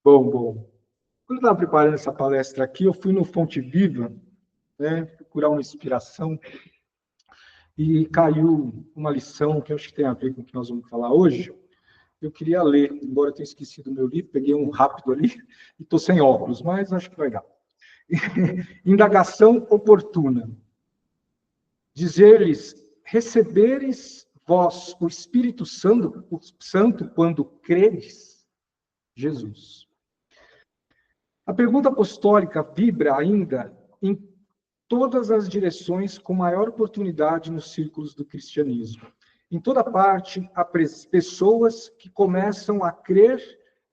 Bom. Quando eu estava preparando essa palestra aqui, eu fui no Fonte Viva, né, procurar uma inspiração, e caiu uma lição que eu acho que tem a ver com o que nós vamos falar hoje. Eu queria ler, embora eu tenha esquecido o meu livro, peguei um rápido ali, e estou sem óculos, mas acho que vai dar. Indagação oportuna. Dizer-lhes, receberes vós o Espírito Santo quando credes? Jesus. A pergunta apostólica vibra ainda em todas as direções com maior oportunidade nos círculos do cristianismo. Em toda parte, há pessoas que começam a crer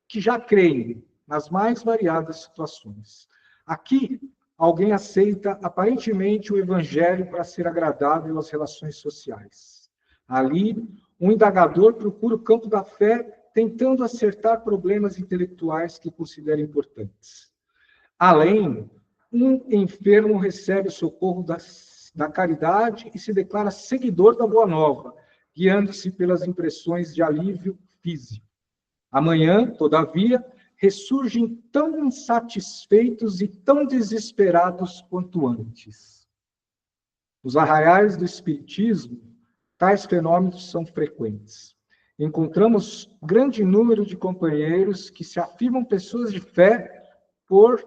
que já creem nas mais variadas situações. Aqui, alguém aceita aparentemente o evangelho para ser agradável às relações sociais. Ali, um indagador procura o campo da fé, tentando acertar problemas intelectuais que considera importantes. Além, um enfermo recebe o socorro da caridade e se declara seguidor da Boa Nova, guiando-se pelas impressões de alívio físico. Amanhã, todavia, ressurgem tão insatisfeitos e tão desesperados quanto antes. Nos arraiais do Espiritismo, tais fenômenos são frequentes. Encontramos grande número de companheiros que se afirmam pessoas de fé por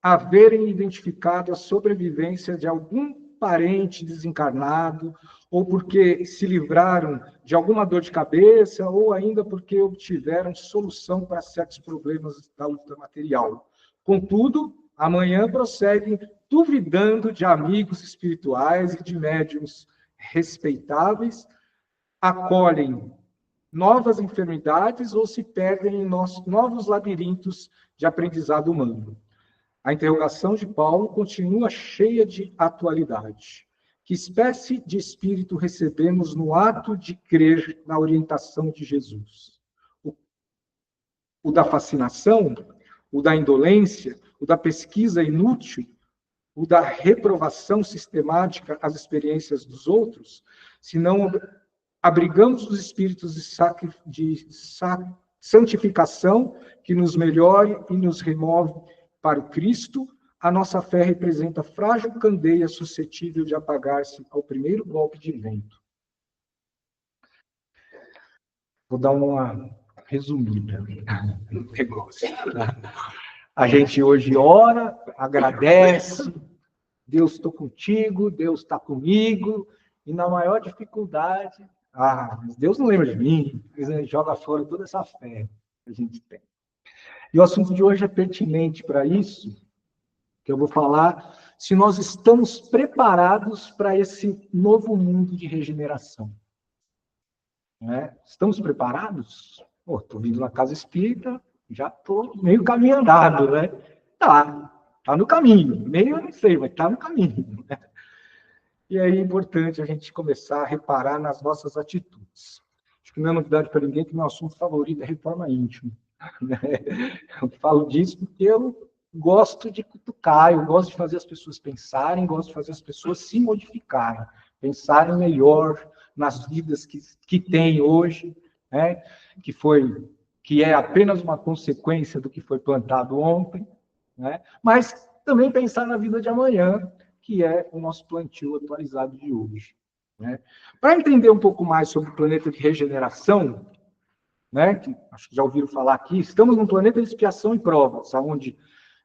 haverem identificado a sobrevivência de algum parente desencarnado, ou porque se livraram de alguma dor de cabeça, ou ainda porque obtiveram solução para certos problemas da luta material. Contudo, amanhã prosseguem duvidando de amigos espirituais e de médiuns respeitáveis, acolhem novas enfermidades ou se perdem em novos labirintos de aprendizado humano. A interrogação de Paulo continua cheia de atualidade. Que espécie de espírito recebemos no ato de crer na orientação de Jesus? O da fascinação? O da indolência? O da pesquisa inútil? O da reprovação sistemática às experiências dos outros? Se não abrigamos os espíritos de santificação que nos melhore e nos remove para o Cristo, a nossa fé representa frágil candeia suscetível de apagar-se ao primeiro golpe de vento. Vou dar uma resumida no negócio. A gente hoje ora, agradece, Deus estou contigo, Deus está comigo, e na maior dificuldade, mas Deus não lembra de mim, joga fora toda essa fé que a gente tem. E o assunto de hoje é pertinente para isso, que eu vou falar se nós estamos preparados para esse novo mundo de regeneração. Né? Estamos preparados? Estou vindo na casa espírita, já estou meio caminho andado, né? Tá no caminho. Meio eu não sei, mas está no caminho. Né? E aí é importante a gente começar a reparar nas nossas atitudes. Acho que não é novidade para ninguém que meu assunto favorito é reforma íntima. Né? Eu falo disso porque eu gosto de cutucar, eu gosto de fazer as pessoas pensarem, gosto de fazer as pessoas se modificarem, pensarem melhor nas vidas que tem hoje, né? que é apenas uma consequência do que foi plantado ontem, né? Mas também pensar na vida de amanhã, que é o nosso plantio atualizado de hoje. Né? Para entender um pouco mais sobre o planeta de regeneração, né, que acho que já ouviram falar aqui, estamos num planeta de expiação e provas, onde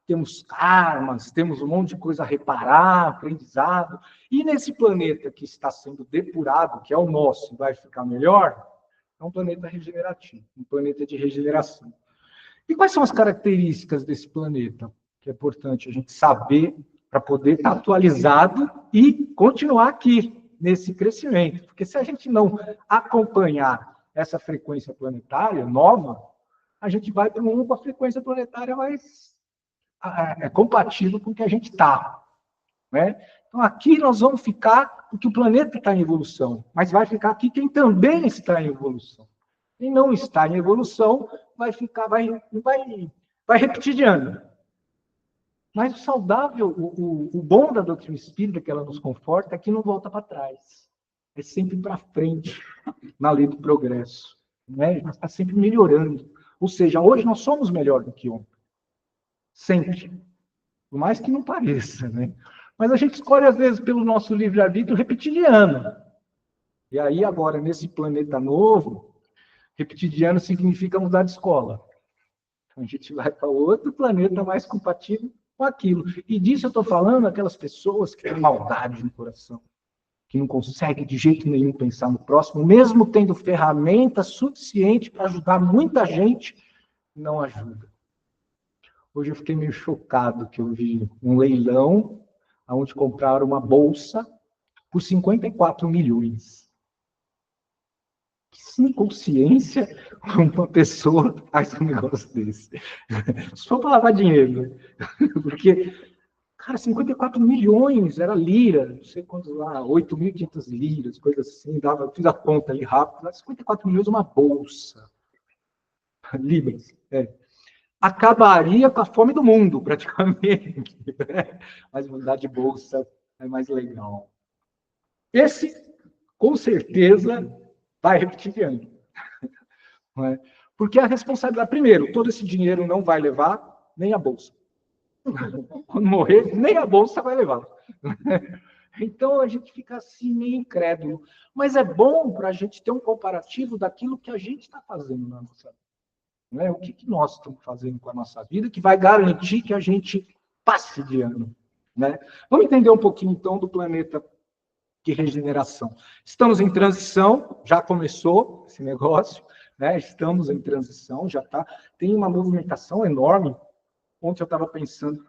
temos karmas, temos um monte de coisa a reparar, aprendizado, e nesse planeta que está sendo depurado, que é o nosso, vai ficar melhor, é um planeta regenerativo, um planeta de regeneração. E quais são as características desse planeta? Que é importante a gente saber para poder estar atualizado e continuar aqui, nesse crescimento. Porque se a gente não acompanhar essa frequência planetária nova, a gente vai para uma frequência planetária mais compatível com o que a gente está. Né? Então, aqui nós vamos ficar, porque o planeta está em evolução, mas vai ficar aqui quem também está em evolução. Quem não está em evolução vai repetir de ano. Mas o saudável, o bom da doutrina espírita, que ela nos conforta, é que não volta para trás. É sempre para frente, na lei do progresso. Né? Está sempre melhorando. Ou seja, hoje nós somos melhor do que ontem. Sempre. Por mais que não pareça, né? Mas a gente escolhe, às vezes, pelo nosso livre-arbítrio reptiliano. E aí, agora, nesse planeta novo, reptiliano significa mudar de escola. Então, a gente vai para outro planeta mais compatível com aquilo. E disso eu estou falando aquelas pessoas que têm maldade no coração, que não conseguem de jeito nenhum pensar no próximo, mesmo tendo ferramenta suficiente para ajudar muita gente, não ajuda. Hoje eu fiquei meio chocado que eu vi um leilão onde compraram uma bolsa por 54 milhões. Sem consciência, uma pessoa faz um negócio desse. Só para lavar dinheiro. Né? Porque, cara, 54 milhões era lira, não sei quantos lá, 8.500 liras, coisa assim, dava, fiz a conta ali rápido, 54 milhões uma bolsa. Libras, acabaria com a fome do mundo, praticamente. Né? Mas mudar de bolsa é mais legal. Esse, com certeza, vai reptiliano. Não é? Porque a responsabilidade, primeiro, todo esse dinheiro não vai levar nem a bolsa. Quando morrer, nem a bolsa vai levar. Então a gente fica assim meio incrédulo. Mas é bom para a gente ter um comparativo daquilo que a gente está fazendo na nossa vida. Né? O que nós estamos fazendo com a nossa vida que vai garantir que a gente passe de ano. Né? Vamos entender um pouquinho, então, do planeta de regeneração. Estamos em transição, já começou esse negócio, né? Estamos em transição, já está. Tem uma movimentação enorme. Ontem eu estava pensando,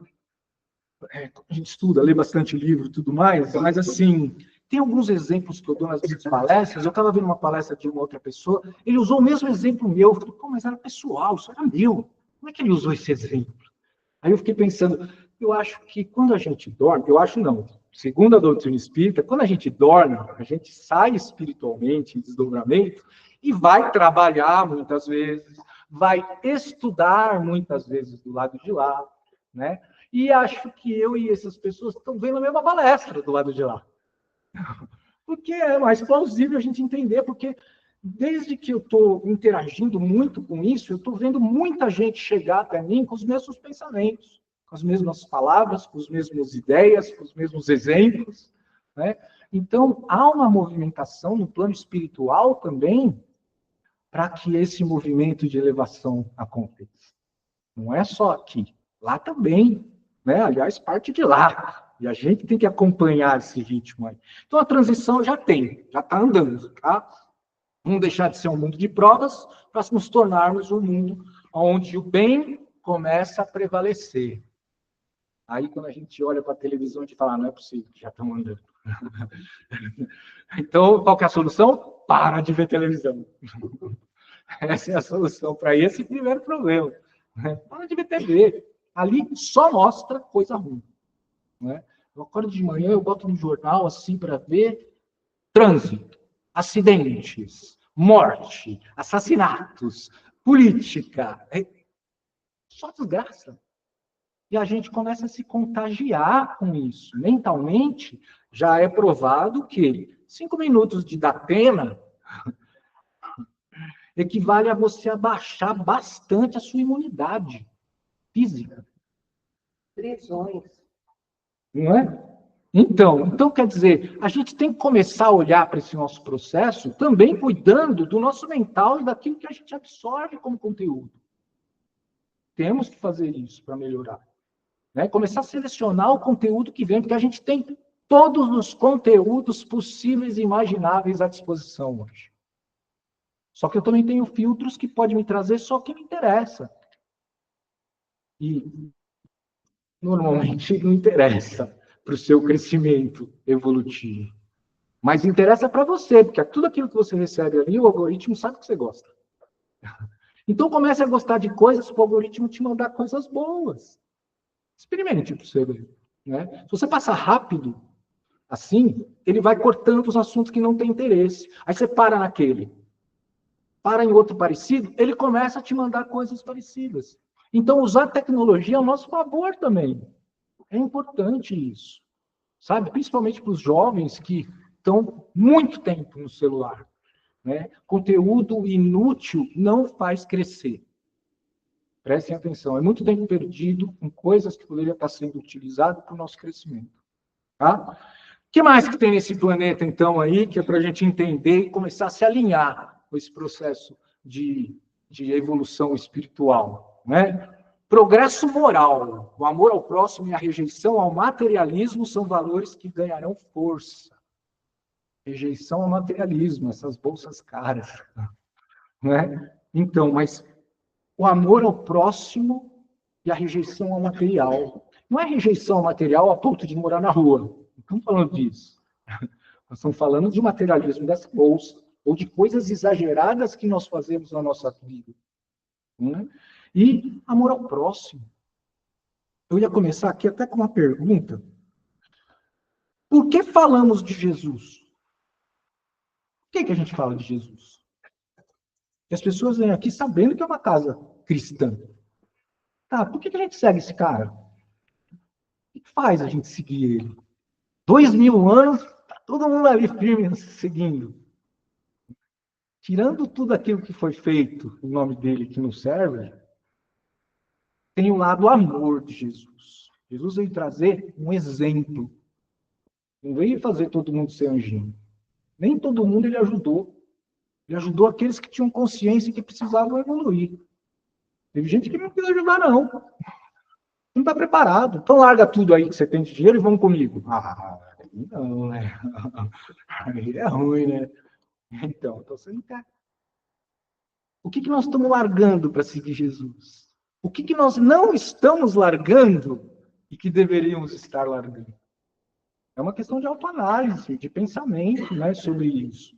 a gente estuda, lê bastante livro e tudo mais, mas assim, tem alguns exemplos que eu dou nas minhas palestras. Eu estava vendo uma palestra de uma outra pessoa, ele usou o mesmo exemplo meu. Eu falei, pô, mas era pessoal, isso era meu. Como é que ele usou esse exemplo? Aí eu fiquei pensando, eu acho que quando a gente dorme, eu acho não, segundo a doutrina espírita, quando a gente dorme, a gente sai espiritualmente em desdobramento e vai trabalhar muitas vezes, vai estudar muitas vezes do lado de lá, né? E acho que eu e essas pessoas estão vendo a mesma palestra do lado de lá. Porque é mais plausível a gente entender, porque desde que eu estou interagindo muito com isso, eu estou vendo muita gente chegar até mim com os mesmos pensamentos, com as mesmas palavras, com as mesmas ideias, com os mesmos exemplos. Né? Então, há uma movimentação no plano espiritual também para que esse movimento de elevação aconteça. Não é só aqui, lá também. Né? Aliás, parte de lá. E a gente tem que acompanhar esse ritmo aí. Então, a transição já está andando, tá? Vamos deixar de ser um mundo de provas para nos tornarmos um mundo onde o bem começa a prevalecer. Aí, quando a gente olha para a televisão, a gente fala, não é possível, já estão andando. Então, qual que é a solução? Para de ver televisão. Essa é a solução para esse primeiro problema. Para de ver TV. Ali só mostra coisa ruim. Né? Eu acordo de manhã, eu boto no jornal assim para ver trânsito, acidentes, morte, assassinatos, política. Só desgraça. E a gente começa a se contagiar com isso. Mentalmente, já é provado que 5 minutos de Datena equivale a você abaixar bastante a sua imunidade física. Prisões. Não é? Então, quer dizer, a gente tem que começar a olhar para esse nosso processo também cuidando do nosso mental e daquilo que a gente absorve como conteúdo. Temos que fazer isso para melhorar. Né? Começar a selecionar o conteúdo que vem, porque a gente tem todos os conteúdos possíveis e imagináveis à disposição hoje. Só que eu também tenho filtros que podem me trazer só o que me interessa. E normalmente não interessa para o seu crescimento evolutivo. Mas interessa para você, porque tudo aquilo que você recebe ali, o algoritmo sabe que você gosta. Então comece a gostar de coisas para o algoritmo te mandar coisas boas. Experimente para você ver. Né? Se você passar rápido, assim, ele vai cortando os assuntos que não têm interesse. Aí você para naquele. Para em outro parecido, ele começa a te mandar coisas parecidas. Então, usar a tecnologia ao nosso favor também. É importante isso. Sabe? Principalmente para os jovens que estão muito tempo no celular. Né? Conteúdo inútil não faz crescer. Prestem atenção. É muito tempo perdido com coisas que poderiam estar sendo utilizadas para o nosso crescimento. Tá? O que mais que tem nesse planeta, então, aí, que é para a gente entender e começar a se alinhar com esse processo de evolução espiritual, né? Progresso moral, o amor ao próximo e a rejeição ao materialismo são valores que ganharão força. Rejeição ao materialismo, essas bolsas caras, né? Então, mas o amor ao próximo e a rejeição ao material. Não é rejeição ao material a ponto de morar na rua. Não estamos falando disso. Nós estamos falando de materialismo dessa bolsa, ou de coisas exageradas que nós fazemos na nossa vida. Né? E amor ao próximo. Eu ia começar aqui até com uma pergunta. Por que falamos de Jesus? Por que a gente fala de Jesus? E as pessoas vêm aqui sabendo que é uma casa cristã. Tá, por que a gente segue esse cara? O que faz a gente seguir ele? 2000 anos, tá todo mundo ali firme seguindo. Tirando tudo aquilo que foi feito em nome dele que não serve, tem o lado amor de Jesus. Jesus veio trazer um exemplo. Não veio fazer todo mundo ser anjinho. Nem todo mundo ele ajudou. Ele ajudou aqueles que tinham consciência que precisavam evoluir. Teve gente que não quis ajudar, não. Não está preparado. Então larga tudo aí que você tem de dinheiro e vamos comigo. Não, né? Aí é ruim, né? Então você não quer. O que nós estamos largando para seguir Jesus? O que nós não estamos largando e que deveríamos estar largando? É uma questão de autoanálise, de pensamento, né, sobre isso.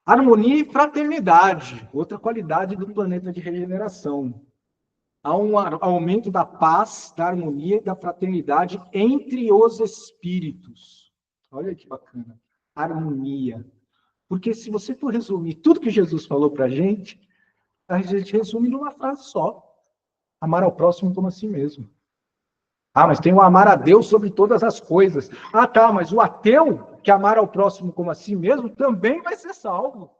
Harmonia e fraternidade, outra qualidade do planeta de regeneração. Há um aumento da paz, da harmonia e da fraternidade entre os espíritos. Olha que bacana. Harmonia. Porque se você for resumir tudo que Jesus falou para a gente resume numa frase só. Amar ao próximo como a si mesmo. Ah, mas tem o amar a Deus sobre todas as coisas. Ah, tá, mas o ateu que amar ao próximo como a si mesmo também vai ser salvo.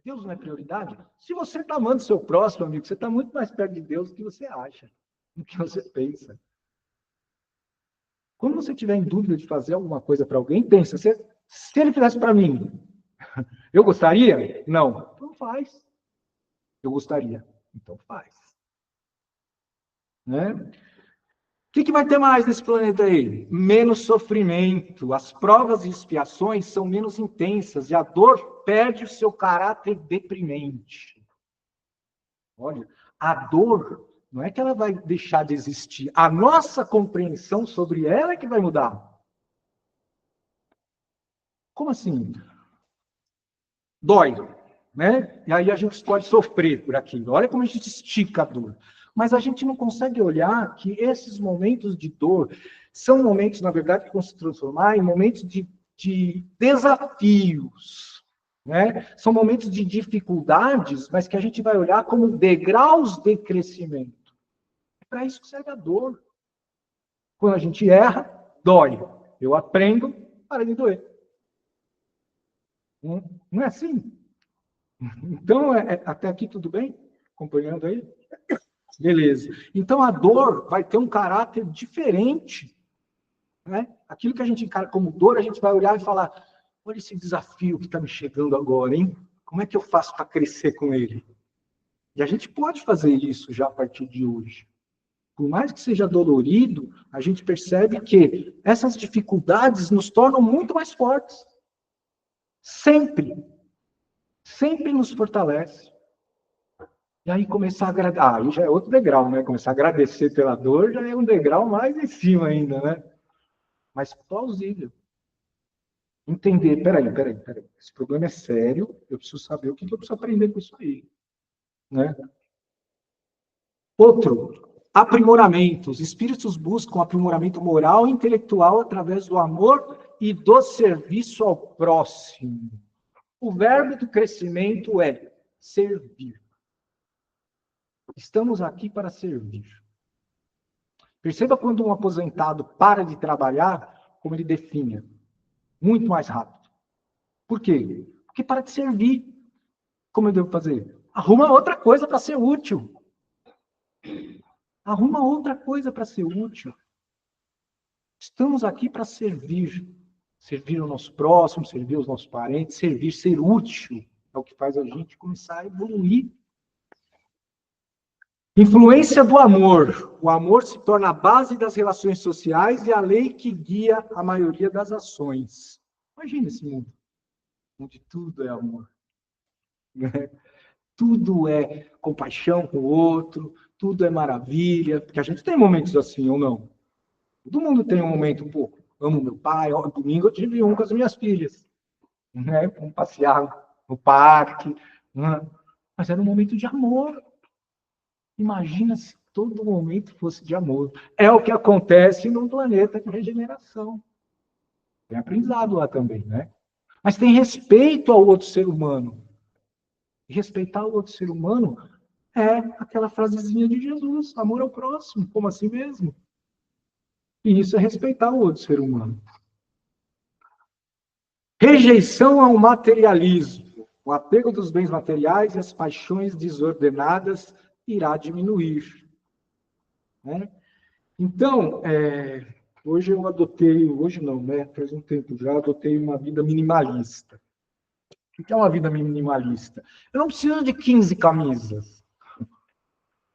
Deus não é prioridade? Se você está amando seu próximo, amigo, você está muito mais perto de Deus do que você acha, do que você pensa. Quando você tiver em dúvida de fazer alguma coisa para alguém, pensa, se ele fizesse para mim, eu gostaria? Não. Então faz. Eu gostaria. Então faz. Né? O que vai ter mais nesse planeta aí? Menos sofrimento. As provas e expiações são menos intensas e a dor perde o seu caráter deprimente. Olha, a dor não é que ela vai deixar de existir. A nossa compreensão sobre ela é que vai mudar. Como assim? Dói, né? E aí a gente pode sofrer por aquilo. Olha como a gente estica a dor. Mas a gente não consegue olhar que esses momentos de dor são momentos, na verdade, que vão se transformar em momentos de desafios. Né? São momentos de dificuldades, mas que a gente vai olhar como degraus de crescimento. É para isso que serve a dor. Quando a gente erra, dói. Eu aprendo, para de doer. Não é assim? Então, até aqui tudo bem? Acompanhando aí? Beleza. Então, a dor vai ter um caráter diferente. Né? Aquilo que a gente encara como dor, a gente vai olhar e falar, olha esse desafio que está me chegando agora, hein? Como é que eu faço para crescer com ele? E a gente pode fazer isso já a partir de hoje. Por mais que seja dolorido, a gente percebe que essas dificuldades nos tornam muito mais fortes. Sempre. Sempre nos fortalece. E aí começar a agradecer. Ah, aí já é outro degrau, né? Começar a agradecer pela dor já é um degrau mais em cima ainda, né? Mas plausível. Entender, peraí. Esse problema é sério, eu preciso saber o que eu preciso aprender com isso aí. Né? Outro, aprimoramento. Os espíritos buscam aprimoramento moral e intelectual através do amor e do serviço ao próximo. O verbo do crescimento é servir. Estamos aqui para servir. Perceba quando um aposentado para de trabalhar, como ele definha. Muito mais rápido. Por quê? Porque para de servir. Como eu devo fazer? Arruma outra coisa para ser útil. Arruma outra coisa para ser útil. Estamos aqui para servir. Servir o nosso próximo, servir os nossos parentes, servir, ser útil. É o que faz a gente começar a evoluir. Influência do amor. O amor se torna a base das relações sociais e a lei que guia a maioria das ações. Imagina esse mundo, onde tudo é amor. Né? Tudo é compaixão com o outro, tudo é maravilha. Porque a gente tem momentos assim, ou não? Todo mundo tem um momento, pô, amo meu pai. Domingo eu tive um com as minhas filhas. Né? Vamos passear no parque. Né? Mas era um momento de amor. Imagina se todo momento fosse de amor. É o que acontece num planeta de regeneração. Tem aprendizado lá também, né? Mas tem respeito ao outro ser humano. E respeitar o outro ser humano é aquela frasezinha de Jesus, amor ao próximo, como assim mesmo. E isso é respeitar o outro ser humano. Rejeição ao materialismo. O apego dos bens materiais e as paixões desordenadas irá diminuir. Né? Então, hoje eu adotei, hoje não, né? Faz um tempo já, adotei uma vida minimalista. O que é uma vida minimalista? Eu não preciso de 15 camisas.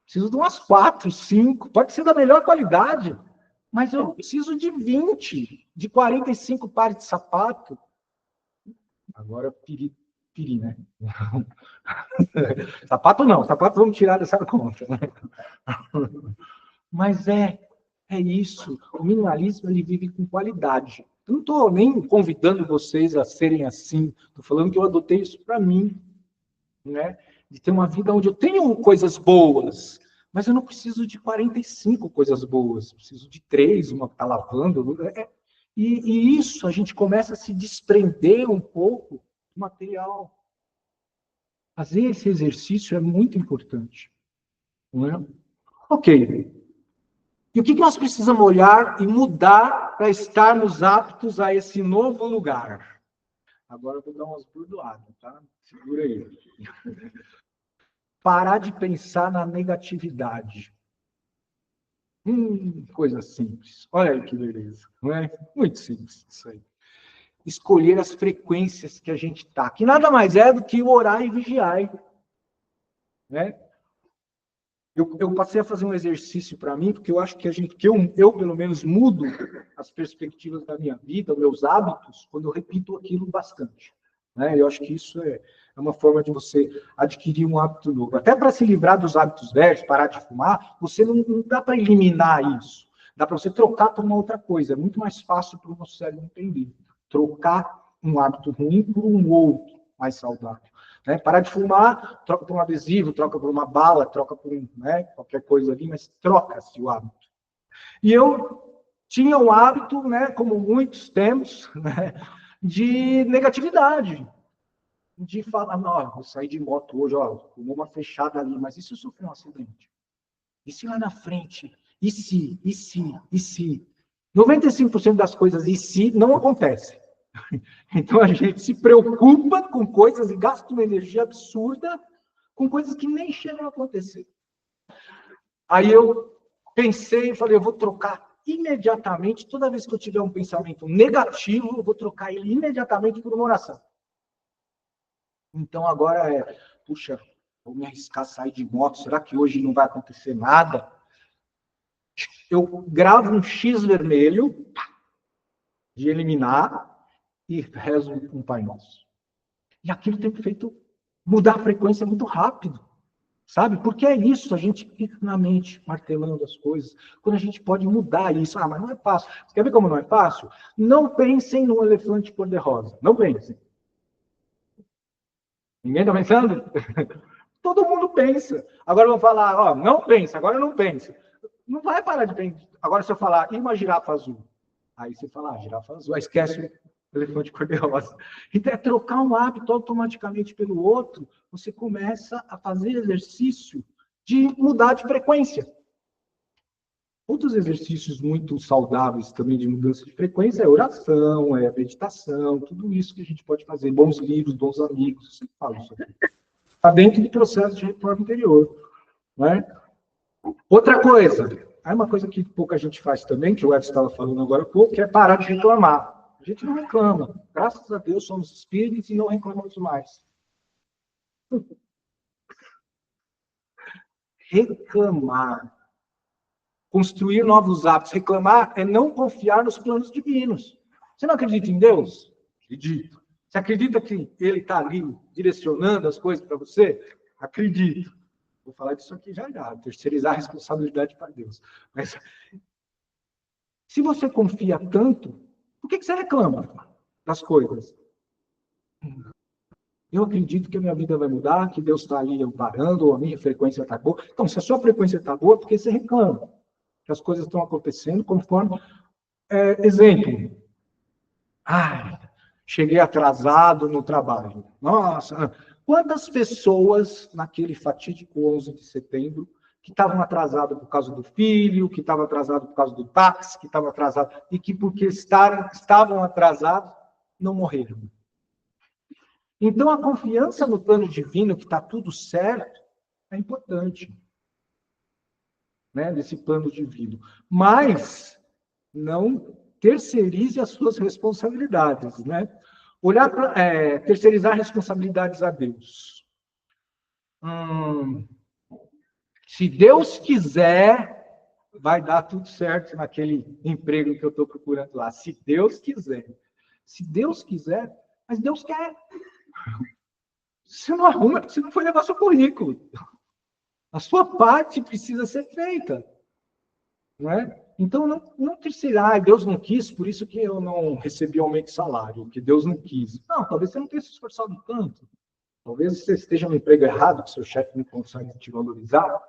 Preciso de umas 4, 5. Pode ser da melhor qualidade, mas eu preciso de 20, de 45 pares de sapato. Agora, piri, né? Sapato não, sapato vamos tirar dessa conta. Né? Mas é isso. O minimalismo, ele vive com qualidade. Eu não estou nem convidando vocês a serem assim. Estou falando que eu adotei isso para mim. Né? De ter uma vida onde eu tenho coisas boas, mas eu não preciso de 45 coisas boas. Preciso de 3, uma que está lavando. E isso, a gente começa a se desprender um pouco do material. Fazer esse exercício é muito importante. Não é? Ok. E o que nós precisamos olhar e mudar para estarmos aptos a esse novo lugar? Agora eu vou dar umas burdoadas, tá? Segura aí. Parar de pensar na negatividade. Coisa simples. Olha aí que beleza. Não é? Muito simples isso aí. Escolher as frequências que a gente está. Que nada mais é do que orar e vigiar. Né? Eu passei a fazer um exercício para mim, porque eu acho que eu pelo menos mudo as perspectivas da minha vida, os meus hábitos, quando eu repito aquilo bastante. Né? Eu acho que isso é uma forma de você adquirir um hábito novo. Até para se livrar dos hábitos velhos, parar de fumar, você não dá para eliminar isso. Dá para você trocar por uma outra coisa. É muito mais fácil para o nosso cérebro entender. Trocar um hábito ruim por um outro mais saudável. Né? Parar de fumar, troca por um adesivo, troca por uma bala, troca por qualquer coisa ali, mas troca-se o hábito. E eu tinha o hábito, né, como muitos temos, né, de negatividade. De falar, não, vou sair de moto hoje, ó, tomou uma fechada ali, mas e se eu sofrer um acidente? E se lá na frente? E se? 95% das coisas e se não acontecem. Então a gente se preocupa com coisas e gasta uma energia absurda com coisas que nem chegam a acontecer. Aí eu pensei e falei, eu vou trocar imediatamente, toda vez que eu tiver um pensamento negativo, eu vou trocar ele imediatamente por uma oração. Então agora puxa, vou me arriscar a sair de moto, será que hoje não vai acontecer nada? Eu gravo um X vermelho de eliminar e rezo um Pai Nosso. E aquilo tem feito mudar a frequência muito rápido, sabe? Porque é isso, a gente fica na mente martelando as coisas, quando a gente pode mudar isso. Ah, mas não é fácil. Você quer ver como não é fácil? Não pensem no elefante cor-de-rosa. Não pensem. Ninguém está pensando? Todo mundo pensa. Agora eu vou falar, ó, não pensa, agora não pensa. Não vai parar de pensar. Agora se eu falar, e uma girafa azul? Aí você fala, girafa azul. Aí esquece o elefante cor-de-rosa. Então é trocar um hábito automaticamente pelo outro, você começa a fazer exercício de mudar de frequência. Outros exercícios muito saudáveis também de mudança de frequência é oração, é meditação, tudo isso que a gente pode fazer. Bons livros, bons amigos, eu sempre falo isso aqui. Está dentro do processo de reforma interior. Não é? Outra coisa, aí uma coisa que pouca gente faz também, que o Edson estava falando agora há pouco, que é parar de reclamar. A gente não reclama. Graças a Deus somos espíritos e não reclamamos mais. Reclamar. Construir novos hábitos. Reclamar é não confiar nos planos divinos. Você não acredita em Deus? Acredito. Você acredita que Ele está ali direcionando as coisas para você? Acredito. Vou falar disso aqui já. Terceirizar a responsabilidade para Deus. Mas se você confia tanto, por que você reclama das coisas? Eu acredito que a minha vida vai mudar, que Deus está ali amparando, ou a minha frequência está boa. Então, se a sua frequência está boa, é porque você reclama. Que as coisas estão acontecendo conforme... exemplo. Cheguei atrasado no trabalho. Nossa, quantas pessoas naquele fatídico 11 de setembro que estavam atrasadas por causa do filho, que estavam atrasadas por causa do táxi, que estavam atrasadas, e que porque estavam atrasados, não morreram. Então, a confiança no plano divino, que está tudo certo, é importante. Né, desse plano divino. Mas não terceirize as suas responsabilidades. Né? Terceirizar responsabilidades a Deus. Se Deus quiser, vai dar tudo certo naquele emprego que eu estou procurando lá. Se Deus quiser. Se Deus quiser, mas Deus quer. Você não arruma, você não foi levar seu currículo. A sua parte precisa ser feita. Não é? Então, não terceirar, Deus não quis, por isso que eu não recebi aumento de salário, que Deus não quis. Não, talvez você não tenha se esforçado tanto. Talvez você esteja no emprego errado, que seu chefe não consegue te valorizar.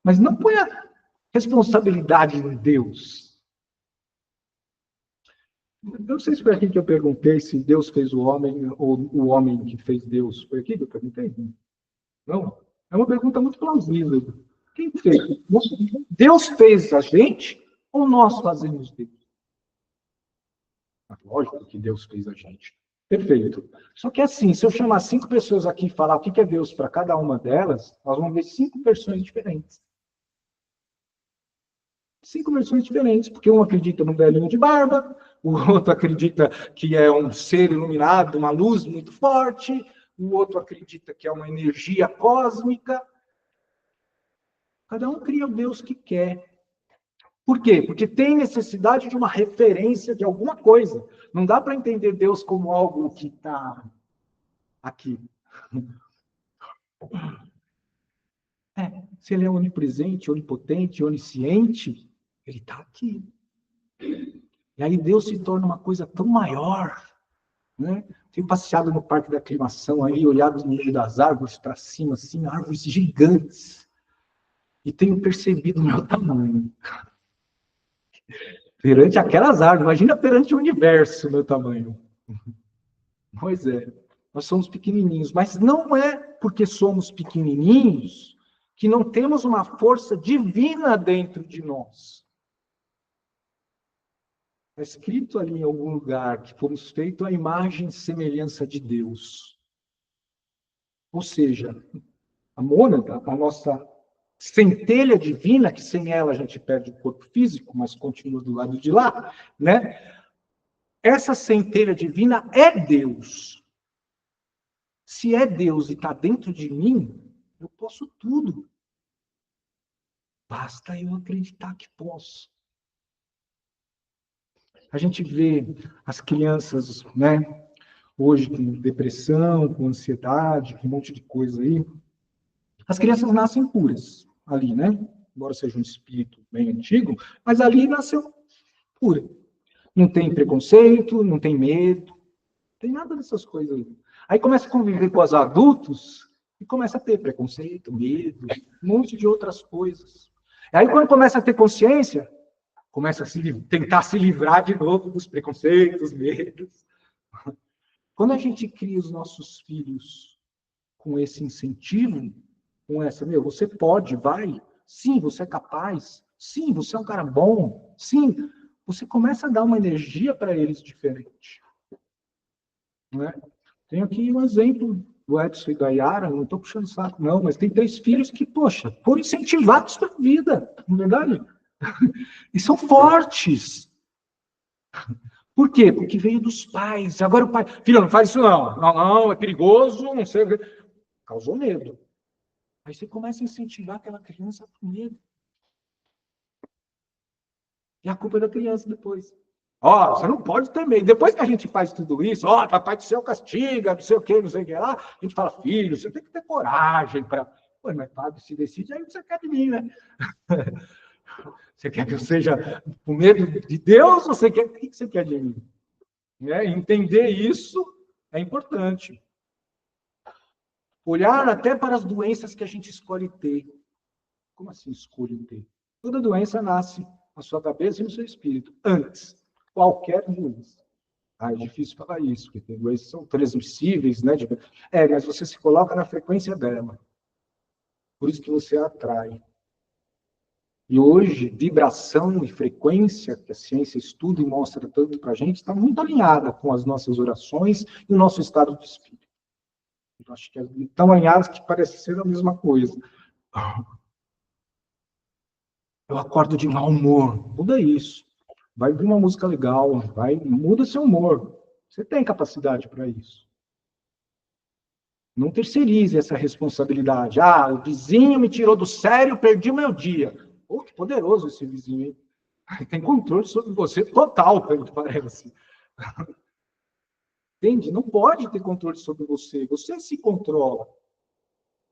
Mas não põe a responsabilidade em Deus. Não sei se foi aqui que eu perguntei se Deus fez o homem ou o homem que fez Deus. Foi aqui que eu perguntei? Não. É uma pergunta muito plausível. Quem fez? Deus fez a gente ou nós fazemos Deus? Lógico que Deus fez a gente. Perfeito. Só que assim, se eu chamar 5 pessoas aqui e falar o que é Deus para cada uma delas, nós vamos ver 5 versões diferentes. 5 versões diferentes, porque um acredita num velhinho de barba, o outro acredita que é um ser iluminado, uma luz muito forte, o outro acredita que é uma energia cósmica. Cada um cria o Deus que quer. Por quê? Porque tem necessidade de uma referência de alguma coisa. Não dá para entender Deus como algo que está aqui. Se ele é onipresente, onipotente, onisciente, ele está aqui. E aí Deus se torna uma coisa tão maior. Né? Tenho passeado no Parque da Aclimação, aí, olhado no meio das árvores para cima, assim, árvores gigantes. E tenho percebido o meu tamanho. Perante aquelas árvores, imagina perante o universo o meu tamanho. Pois é, nós somos pequenininhos, mas não é porque somos pequenininhos que não temos uma força divina dentro de nós. Está escrito ali em algum lugar que fomos feitos à imagem e semelhança de Deus. Ou seja, a mônada, a nossa centelha divina, que sem ela a gente perde o corpo físico, mas continua do lado de lá, né? Essa centelha divina é Deus. Se é Deus e está dentro de mim, eu posso tudo. Basta eu acreditar que posso. A gente vê as crianças, né, hoje com depressão, com ansiedade, com um monte de coisa aí. As crianças nascem puras ali, né? Embora seja um espírito bem antigo, mas ali nasceu pura. Não tem preconceito, não tem medo, não tem nada dessas coisas aí. Aí começa a conviver com os adultos e começa a ter preconceito, medo, um monte de outras coisas. Aí quando começa a ter consciência, começa a tentar se livrar de novo dos preconceitos, medos. Quando a gente cria os nossos filhos com esse incentivo, com essa, você pode, vai, sim, você é capaz, sim, você é um cara bom, sim, você começa a dar uma energia para eles diferente. Né? Tenho aqui um exemplo do Edson e da Yara, não estou puxando saco, não, mas tem 3 filhos que, poxa, foram incentivados para a vida, não é verdade? E são fortes. Por quê? Porque veio dos pais. Agora o pai, filho, não faz isso não. Não, não, é perigoso, não sei. Causou medo. Aí você começa a incentivar aquela criança com medo. E a culpa é da criança depois. Ó, você não pode ter medo. Depois que a gente faz tudo isso, ó, papai do céu castiga, não sei o que, não sei o que lá, a gente fala, filho, você tem que ter coragem para. Pô, mas Fábio, se decide, aí você quer de mim, né? Você quer que eu seja com medo de Deus ou você quer. O que você quer de mim? Né? Entender isso é importante. Olhar até para as doenças que a gente escolhe ter. Como assim escolhe ter? Toda doença nasce na sua cabeça e no seu espírito, antes. Qualquer doença. Ah, é difícil falar isso, porque tem doenças que são transmissíveis, né? Mas você se coloca na frequência dela. Por isso que você a atrai. E hoje, vibração e frequência, que a ciência estuda e mostra tanto para a gente, está muito alinhada com as nossas orações e o nosso estado de espírito. Eu acho que é tão alinhadas que parece ser a mesma coisa. Eu acordo de mau humor. Muda isso. Vai vir uma música legal, muda seu humor. Você tem capacidade para isso. Não terceirize essa responsabilidade. Ah, o vizinho me tirou do sério, perdi o meu dia. Oh, que poderoso esse vizinho, hein? Tem controle sobre você total, pelo que parece. Entende? Não pode ter controle sobre você. Você se controla.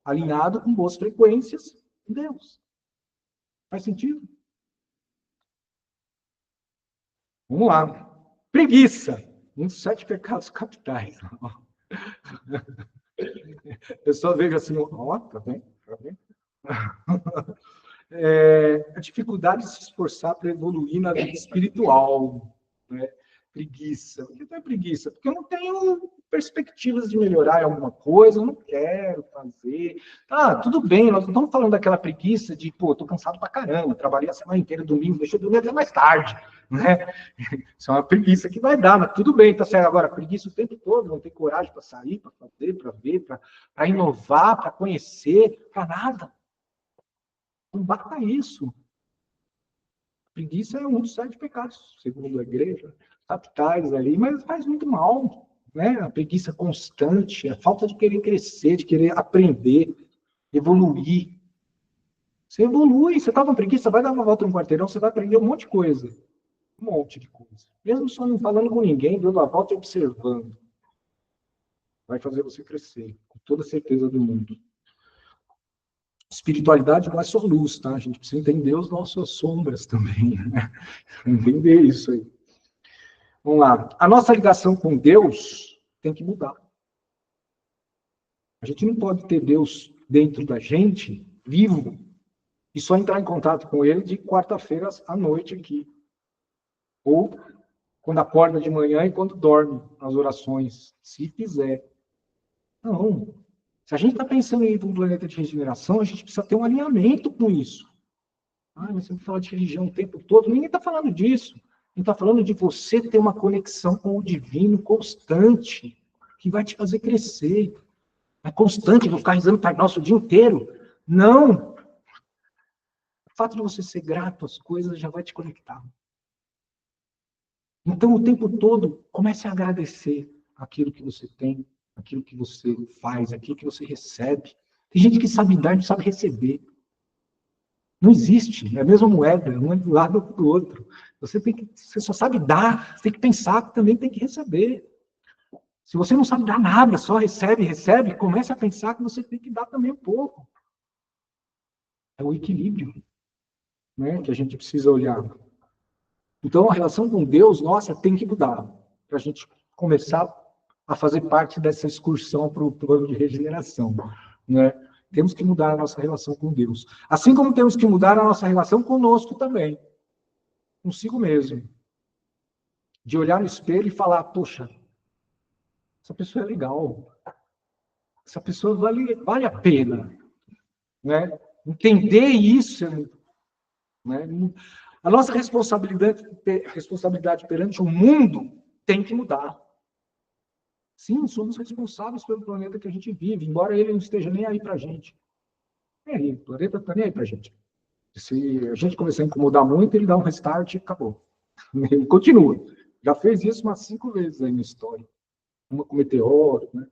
Alinhado com boas frequências em Deus. Faz sentido? Vamos lá. Preguiça. Um dos 7 pecados capitais. Eu só vejo assim, ó, tá bem, tá bem. A dificuldade de se esforçar para evoluir na vida espiritual. Né? Preguiça. Por que é preguiça? Porque eu não tenho perspectivas de melhorar em alguma coisa, eu não quero fazer. Ah, tudo bem, nós não estamos falando daquela preguiça de, pô, estou cansado pra caramba, trabalhei a semana inteira, domingo, deixa eu dormir até mais tarde. Né? Isso é uma preguiça que vai dar, mas tudo bem, tá certo. Agora, preguiça o tempo todo, não tem coragem para sair, para fazer, para ver, para inovar, para conhecer, para nada. Combata isso. Preguiça é um dos 7 pecados, segundo a igreja, capitais ali, mas faz muito mal, né? A preguiça constante, a falta de querer crescer, de querer aprender, evoluir. Você evolui, você está com preguiça, vai dar uma volta no quarteirão, você vai aprender um monte de coisa. Um monte de coisa. Mesmo só não falando com ninguém, dando a volta e observando. Vai fazer você crescer, com toda certeza do mundo. Espiritualidade não é só luz, tá? A gente precisa entender as nossas sombras também, né? Entender isso aí. Vamos lá. A nossa ligação com Deus tem que mudar. A gente não pode ter Deus dentro da gente, vivo, e só entrar em contato com Ele de quarta-feira à noite aqui. Ou quando acorda de manhã e quando dorme, nas orações, se fizer. Não. Se a gente está pensando em ir para um planeta de regeneração, a gente precisa ter um alinhamento com isso. Ah, mas você fala de religião o tempo todo. Ninguém está falando disso. A gente está falando de você ter uma conexão com o divino constante, que vai te fazer crescer. É constante, vou ficar rezando Pai Nosso o dia inteiro. Não! O fato de você ser grato às coisas já vai te conectar. Então, o tempo todo, comece a agradecer aquilo que você tem, aquilo que você faz, aquilo que você recebe. Tem gente que sabe dar e não sabe receber. Não existe, é a mesma moeda, um é do lado do outro. Você só sabe dar, você tem que pensar que também tem que receber. Se você não sabe dar nada, só recebe, comece a pensar que você tem que dar também um pouco. É o equilíbrio, né, que a gente precisa olhar. Então, a relação com Deus, nossa, tem que mudar, para a gente começar a fazer parte dessa excursão para o plano de regeneração, né? Temos que mudar a nossa relação com Deus. Assim como temos que mudar a nossa relação conosco também. Consigo mesmo. De olhar no espelho e falar, poxa, essa pessoa é legal. Essa pessoa vale a pena. Né? Entender isso. Né? A nossa responsabilidade perante o mundo tem que mudar. Sim, somos responsáveis pelo planeta que a gente vive, embora ele não esteja nem aí para a gente. O planeta está nem aí para a gente. Se a gente começar a incomodar muito, ele dá um restart e acabou. Ele continua. Já fez isso umas 5 vezes aí na história. Uma com meteoro, né?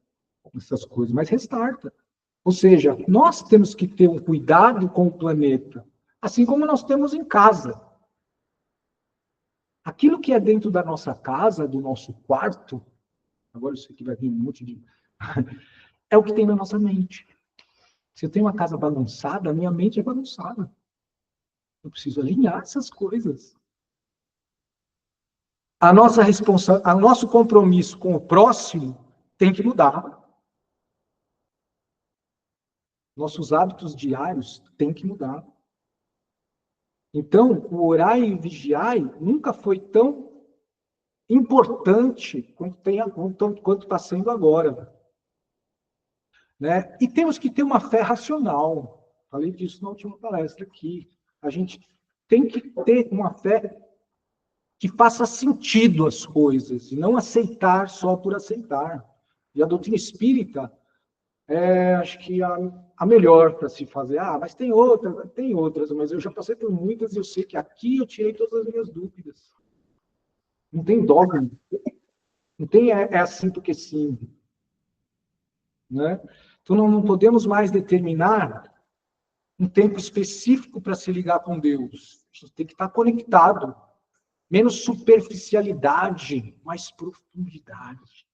Essas coisas, mas restarta. Ou seja, nós temos que ter um cuidado com o planeta, assim como nós temos em casa. Aquilo que é dentro da nossa casa, do nosso quarto, agora isso aqui vai vir um monte de... é o que tem na nossa mente. Se eu tenho uma casa bagunçada, a minha mente é bagunçada. Eu preciso alinhar essas coisas. O nosso compromisso com o próximo tem que mudar. Nossos hábitos diários têm que mudar. Então, o orar e vigiar nunca foi tão importante quanto está sendo agora. Né? E temos que ter uma fé racional. Falei disso na última palestra aqui. A gente tem que ter uma fé que faça sentido as coisas, e não aceitar só por aceitar. E a doutrina espírita acho que a melhor para se fazer. Mas tem outras, mas eu já passei por muitas e eu sei que aqui eu tirei todas as minhas dúvidas. Não tem dogma. Não tem assim porque sim. Né? Então, não podemos mais determinar um tempo específico para se ligar com Deus. A gente tem que estar conectado. Menos superficialidade, mais profundidade.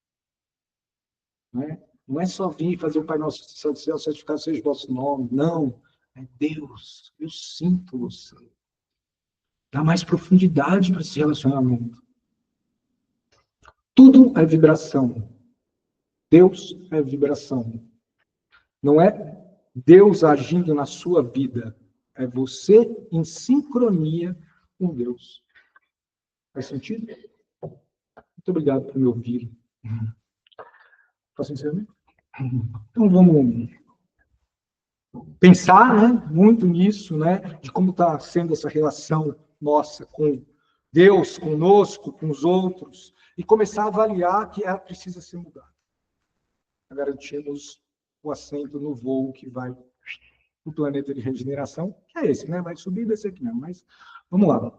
Né? Não é só vir fazer o Pai Nosso que está no céu, santificado seja o vosso nome. Não. É Deus. Eu sinto você. Dá mais profundidade para esse relacionamento. Tudo é vibração. Deus é vibração. Não é Deus agindo na sua vida. É você em sincronia com Deus. Faz sentido? Muito obrigado por me ouvir. Posso encerrar? Então vamos pensar, né, muito nisso, né, de como está sendo essa relação nossa com Deus, conosco, com os outros, e começar a avaliar que ela precisa ser mudada. Garantimos o assento no voo que vai para o planeta de regeneração, que é esse, né? Vai subir e descer aqui mesmo, mas vamos lá.